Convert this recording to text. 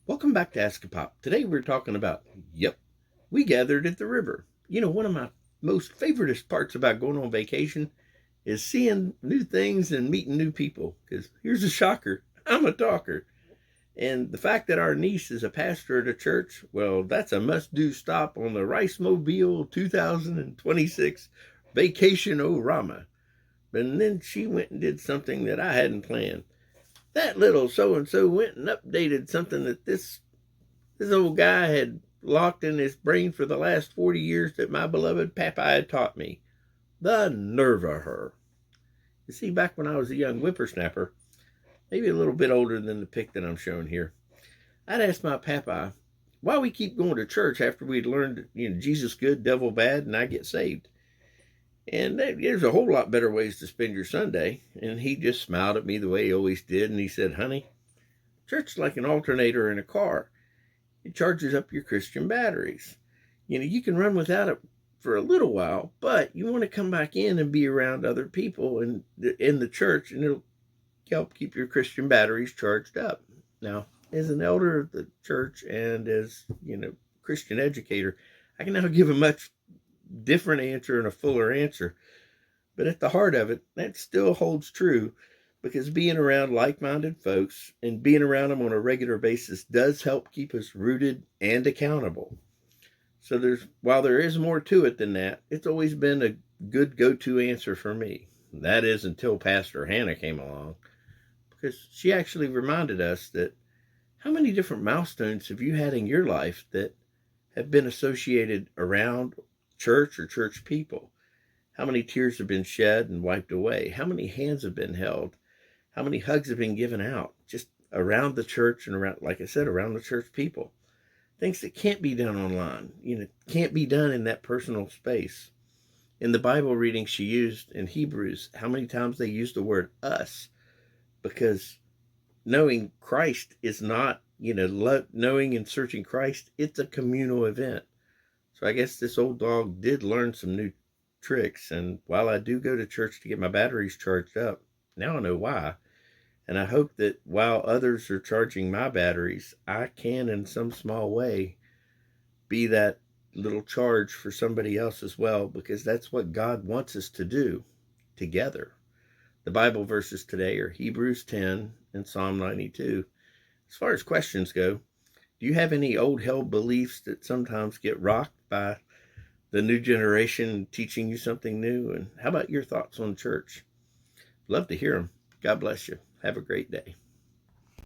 Welcome back to AskAPop. Today we're talking about, we gathered at the river. One of my most favoriteest parts about going on vacation is seeing new things and meeting new people. Because here's a shocker, I'm a talker. And the fact that our niece is a pastor at a church, well, that's a must-do stop on the Rice Mobile 2026 Vacation-O-Rama. And then she went and did something that I hadn't planned. That little so-and-so went and updated something that this old guy had locked in his brain for the last 40 years that my beloved Papa had taught me. The nerve of her. You see, back when I was a young whippersnapper, maybe a little bit older than the pic that I'm showing here, I'd ask my Papa why we keep going to church after we'd learned, Jesus good, devil bad, and I get saved. And there's a whole lot better ways to spend your Sunday. And he just smiled at me the way he always did, and he said, honey, church is like an alternator in a car. It charges up your Christian batteries. You can run without it for a little while, but you want to come back in and be around other people in the church, and it'll help keep your Christian batteries charged up. Now, as an elder of the church and as, Christian educator, I can now give a much different answer and a fuller answer. But at the heart of it, that still holds true, because being around like-minded folks and being around them on a regular basis does help keep us rooted and accountable. So while there is more to it than that, it's always been a good go-to answer for me. That is until Pastor Hannah came along, because she actually reminded us that how many different milestones have you had in your life that have been associated around church or church people? How many tears have been shed and wiped away? How many hands have been held? How many hugs have been given out just around the church and around, like I said, around the church people? Things that can't be done online, can't be done in that personal space. In the Bible reading she used in Hebrews, how many times they used the word us? Because knowing Christ is not, knowing and searching Christ, it's a communal event. So I guess this old dog did learn some new tricks. And while I do go to church to get my batteries charged up, now I know why. And I hope that while others are charging my batteries, I can, in some small way, be that little charge for somebody else as well, because that's what God wants us to do together. The Bible verses today are Hebrews 10 and Psalm 92. As far as questions go, do you have any old held beliefs that sometimes get rocked by the new generation teaching you something new? And how about your thoughts on church? Love to hear them. God bless you. Have a great day.